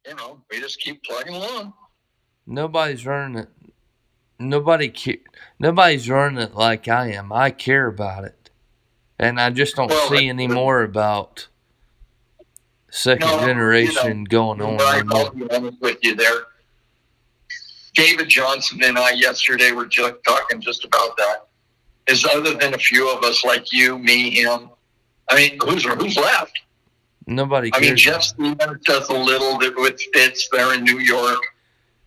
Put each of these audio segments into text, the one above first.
And we just keep plugging along. Nobody's running it. Nobody's running it like I am. I care about it, and I just don't see any more about second generation going on no more. I'll be honest with you there. David Johnson and I yesterday were just talking just about that. Is other than a few of us like you, me, him. I mean, who's left? Nobody cares. I mean, Jeff Stevens does a little bit with Fitz there in New York.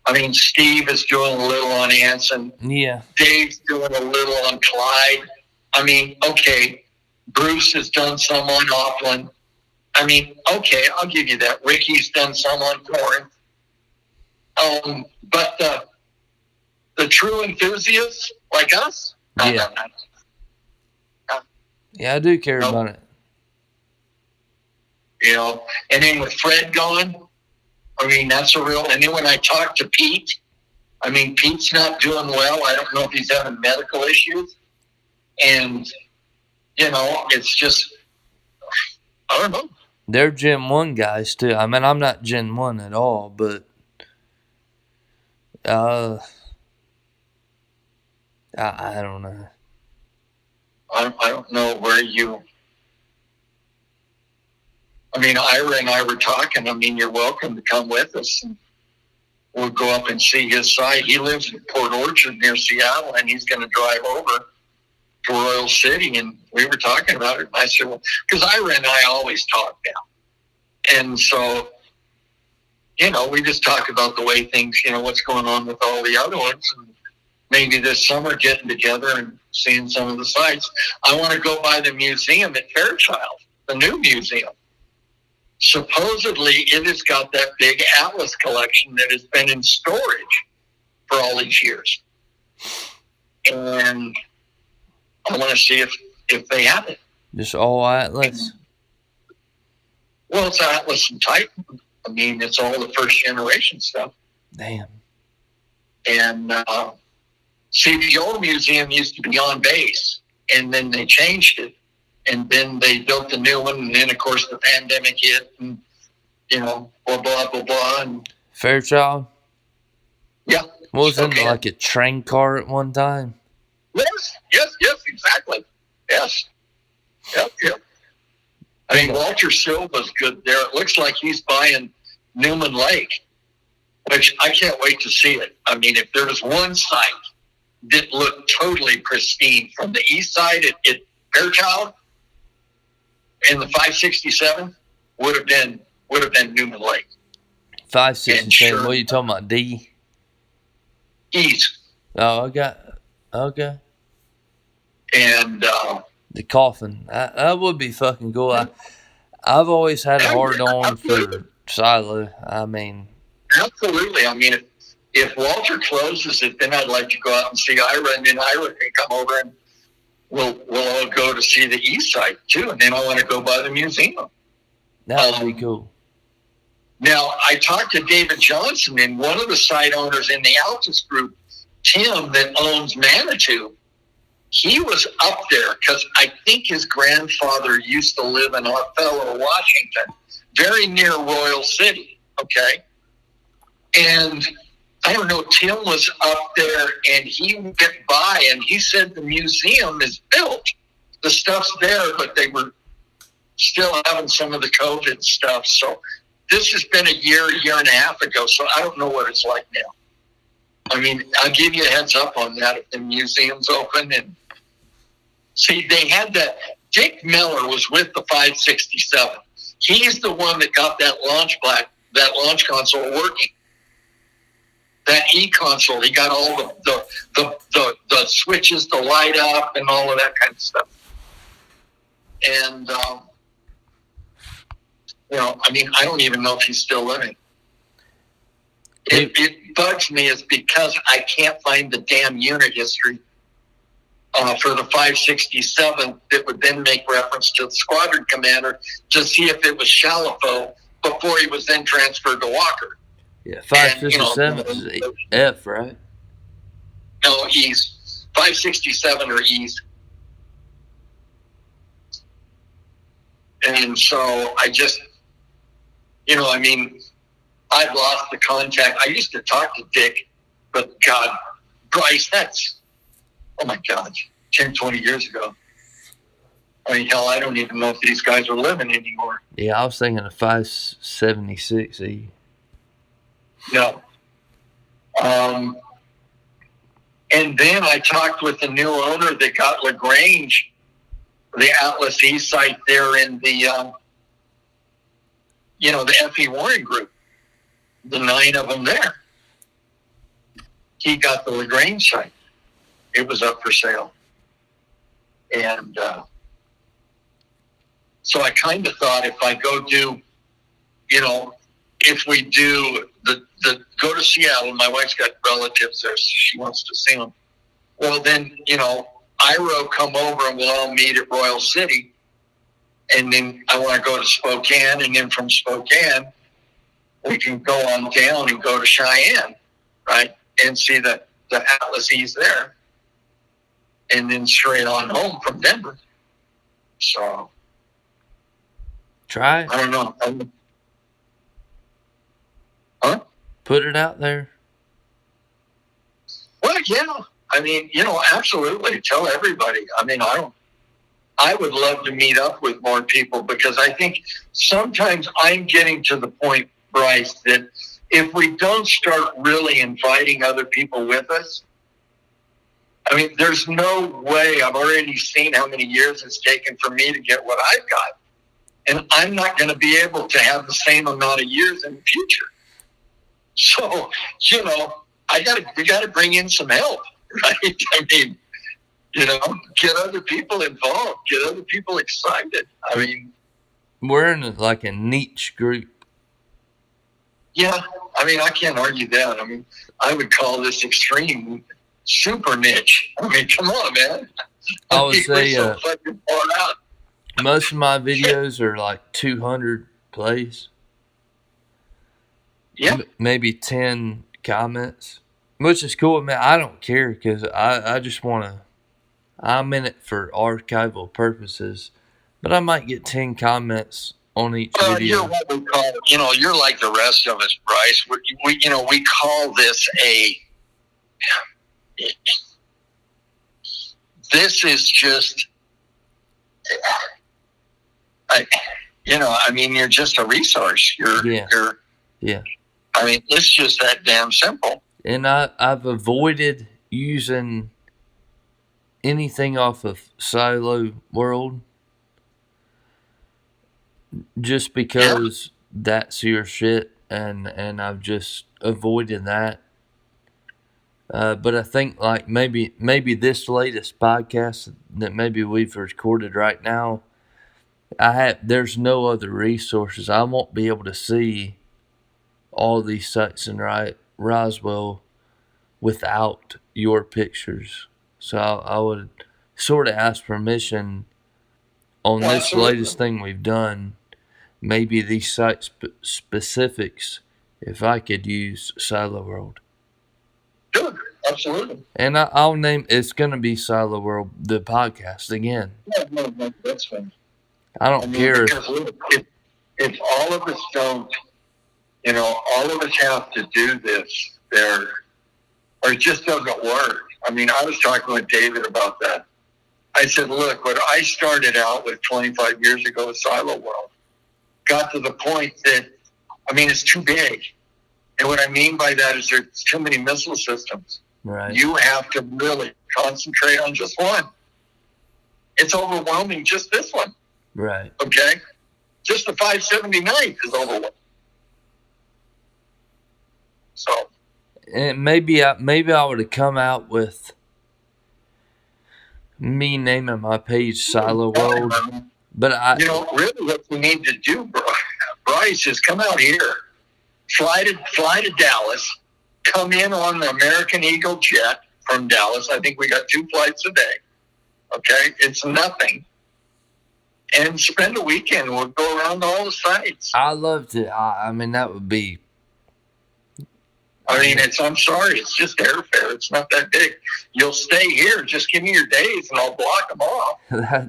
I mean, Steve is doing a little on Anson. Yeah. Dave's doing a little on Clyde. I mean, okay. Bruce has done some on Auckland. I mean, okay, I'll give you that. Ricky's done some on Corinth. But the true enthusiasts like us, yeah, I do care about it. And then with Fred gone, I mean, that's a real. And then when I talk to Pete, I mean, Pete's not doing well. I don't know if he's having medical issues, and it's just, I don't know. They're Gen 1 guys too. I mean, I'm not Gen 1 at all, but I don't know. I don't know where you. I mean, Ira and I were talking. I mean, you're welcome to come with us. And we'll go up and see his site. He lives in Port Orchard near Seattle, and he's going to drive over to Royal City. And we were talking about it. And I said, well, because Ira and I always talk now. And so, we just talk about the way things, what's going on with all the other ones. And maybe this summer getting together and seeing some of the sites. I want to go by the museum at Fairchild, the new museum. Supposedly, it has got that big Atlas collection that has been in storage for all these years. And I want to see if they have it. Just all Atlas? Well, it's Atlas and Titan. I mean, it's all the first generation stuff. Damn. And see, the old museum used to be on base, and then they changed it. And then they built the new one, and then, of course, the pandemic hit, and, blah, blah, blah, blah. And Fairchild? Yeah. Wasn't it like a train car at one time? Yes, exactly. Yes. Yep. I mean, Walter Silva's good there. It looks like he's buying Newman Lake, which I can't wait to see it. I mean, if there was one site that looked totally pristine from the east side at Fairchild, and the 567 would have been Newman Lake. 567. Sure. What are you talking about? D? East. Oh, okay. And the coffin. That would be fucking cool. I've always had a hard on for Silo. I mean, absolutely. I mean, if Walter closes it, then I'd like to go out and see Ira, and then Ira can come over and we'll all go to see the east side too, and then I want to go by the museum. That would be cool. Now, I talked to David Johnson, and one of the site owners in the Altus group, Tim, that owns Manitou, he was up there because I think his grandfather used to live in Othello, Washington, very near Royal City, okay? And I don't know, Tim was up there, and he went by, and he said the museum is built. The stuff's there, but they were still having some of the COVID stuff. So this has been a year and a half ago, so I don't know what it's like now. I mean, I'll give you a heads up on that if the museum's open. And see, they had that. Dick Miller was with the 567. He's the one that got that launch console working. That e-console, he got all the switches to light up and all of that kind of stuff. And, I mean, I don't even know if he's still living. It bugs me is because I can't find the damn unit history for the 567 that would then make reference to the squadron commander to see if it was Chalifo before he was then transferred to Walker. Yeah, 557 is F, right? No, E's. 567 or E's. And so I just, I mean, I've lost the contact. I used to talk to Dick, but God, Bryce, that's, oh my God, 10, 20 years ago. I mean, hell, I don't even know if these guys are living anymore. Yeah, I was thinking of 576E. No. And then I talked with the new owner that got LaGrange, the Atlas E site there in the, the F.E. Warren group, the 9 of them there. He got the LaGrange site. It was up for sale. And so I kind of thought if I go do, if we do go to Seattle, my wife's got relatives there, so she wants to see them. Well, then, Iro come over and we'll all meet at Royal City. And then I want to go to Spokane, and then from Spokane, we can go on down and go to Cheyenne, right? And see the Atlas E's there. And then straight on home from Denver. So. Try it. I don't know. Huh? Put it out there. Well, yeah. I mean, absolutely. Tell everybody. I mean, I would love to meet up with more people, because I think sometimes I'm getting to the point, Bryce, that if we don't start really inviting other people with us, I mean, there's no way. I've already seen how many years it's taken for me to get what I've got. And I'm not going to be able to have the same amount of years in the future. So, we got to bring in some help, right? I mean, get other people involved, get other people excited. I mean, we're in like a niche group. Yeah, I mean, I can't argue that. I mean, I would call this extreme super niche. I mean, come on, man. I would say so fucking far out. Most of my videos are like 200 plays. Yeah. Maybe 10 comments, which is cool, man. I don't care, because I just want to, I'm in it for archival purposes, but I might get 10 comments on each video. You're what we call, you're like the rest of us, Bryce. We call this this is just, you're just a resource. Yeah. I mean, it's just that damn simple. And I've avoided using anything off of Siloworld just because that's your shit, and I've just avoided that. But I think like maybe this latest podcast that maybe we've recorded right now, there's no other resources. I won't be able to see all these sites in Roswell without your pictures. So I would sort of ask permission on this latest thing we've done, maybe these site specifics, if I could use Siloworld. Good, absolutely. And I'll name, it's going to be Siloworld, the podcast again. Yeah, no, that's fine. I don't care. If all of us don't, all of us have to do this or it just doesn't work. I mean, I was talking with David about that. I said, look, what I started out with 25 years ago with Siloworld got to the point that, it's too big. And what I mean by that is there's too many missile systems. Right. You have to really concentrate on just one. It's overwhelming, just this one. Right. Okay? Just the 579 is overwhelming. So. And maybe I would have come out with me naming my page Siloworld. But really what we need to do, Bryce, is come out here, fly to Dallas, come in on the American Eagle jet from Dallas. I think we got 2 flights a day. Okay? It's nothing. And spend a weekend. We'll go around all the sites. I loved it. That would be. I'm sorry, it's just airfare. It's not that big. You'll stay here. Just give me your days, and I'll block them off.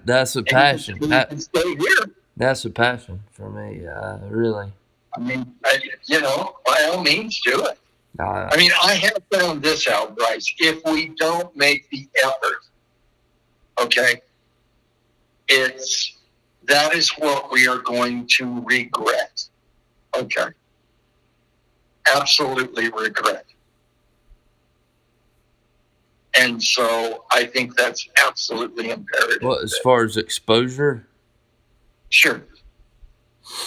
That's a passion. You can stay here. That's a passion for me. Really. by all means do it. I mean, I have found this out, Bryce. If we don't make the effort, okay, that is what we are going to regret. Okay. Absolutely regret. And so I think that's absolutely imperative. Well, as far as exposure? Sure.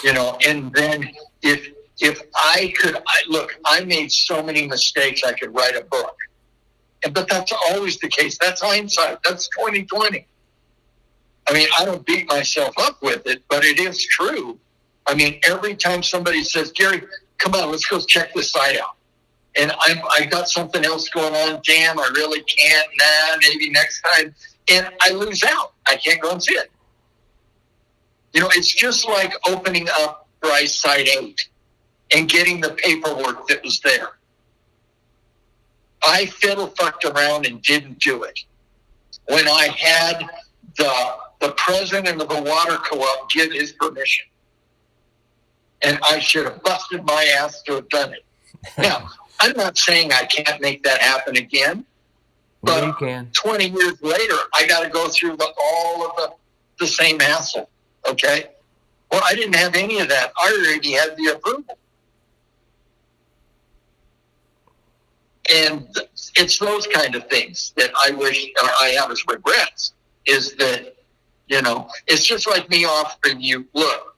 And then if I could, look, I made so many mistakes I could write a book. But that's always the case. That's hindsight. That's 2020. I mean, I don't beat myself up with it, but it is true. I mean, every time somebody says, Gary, come on, let's go check this site out. And I got something else going on. Damn, I really can't. Nah, maybe next time. And I lose out. I can't go and see it. It's just like opening up Bryce Site 8 and getting the paperwork that was there. I fiddle-fucked around and didn't do it. When I had the president of the water co-op give his permission. And I should have busted my ass to have done it. Now, I'm not saying I can't make that happen again. But well, you can. 20 years later, I got to go through all of the same hassle. Okay? Well, I didn't have any of that. I already had the approval. And it's those kind of things that I wish I have as regrets, is that, it's just like me offering you, look,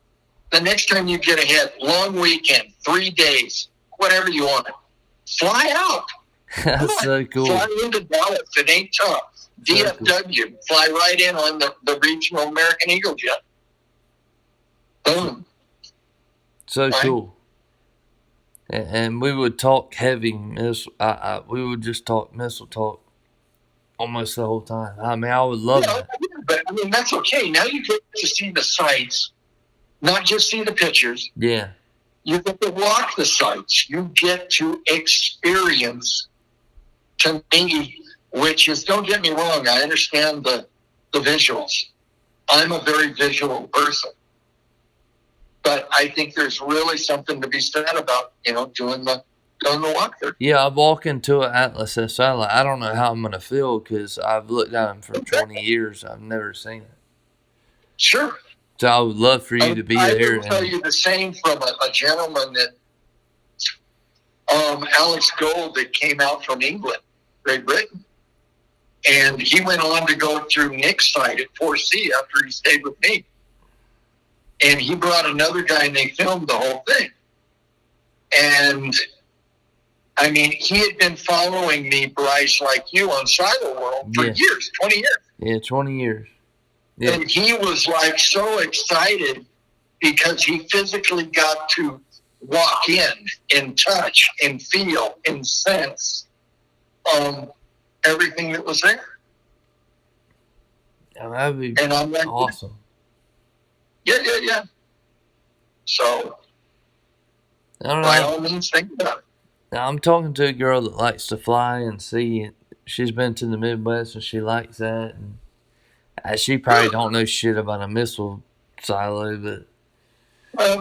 the next time you get ahead, long weekend, 3 days, whatever you want, fly out. That's so cool. Fly into Dallas. It ain't tough. DFW, cool. Fly right in on the regional American Eagle jet. Boom. So right? Cool. And we would talk heavy missile. We would just talk missile talk almost the whole time. I mean, I would love that. But I mean, that's okay. Now you get to see the sites, not just see the pictures. Yeah. You get to walk the sites. You get to experience, to me, which is, don't get me wrong, I understand the visuals. I'm a very visual person. But I think there's really something to be said about, doing the walkthrough. Yeah, I walk into an Atlas F satellite. I don't know how I'm going to feel because I've looked at them for 20 years. I've never seen it. Sure. So I would love for you to be there. I will tell you the same from a gentleman that, Alex Gold, that came out from England, Great Britain. And he went on to go through Nick's site at 4C after he stayed with me. And he brought another guy and they filmed the whole thing. And, I mean, he had been following me, Bryce, like you, on Siloworld for years, 20 years. Yeah, 20 years. Yeah. And he was like so excited because he physically got to walk in and touch and feel and sense everything that was there. Yeah, that would be awesome. Yeah. So, by all means, think about it. Now, I'm talking to a girl that likes to fly and see. She's been to the Midwest and she likes that. And she probably don't know shit about a missile silo, but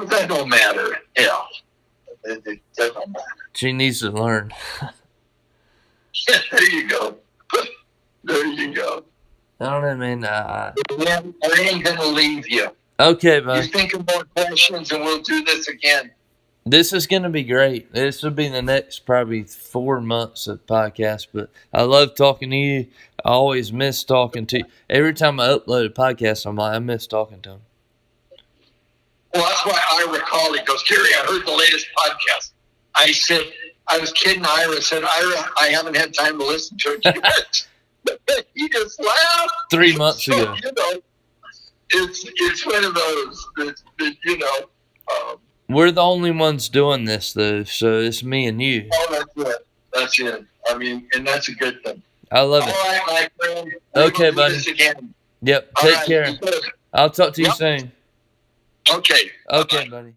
that don't matter. Yeah, it doesn't matter. She needs to learn. Yeah, there you go. There you go. I don't know, man. I ain't gonna leave you. Okay, bud. You think of more questions and we'll do this again. This is going to be great. This will be the next probably 4 months of podcast, but I love talking to you. I always miss talking to you. Every time I upload a podcast, I'm like, I miss talking to him. Well, that's why Ira called. He goes, Gary, I heard the latest podcast. I said, I was kidding Ira. I said, Ira, I haven't had time to listen to it yet. He just laughed. 3 months ago. It's one of those that we're the only ones doing this, though, so it's me and you. Oh, that's it. I mean, and that's a good thing. I love it. All right, my friend. Okay, buddy. This again. Yep, take care. I'll talk to you soon. Okay. Okay, Bye-bye. buddy.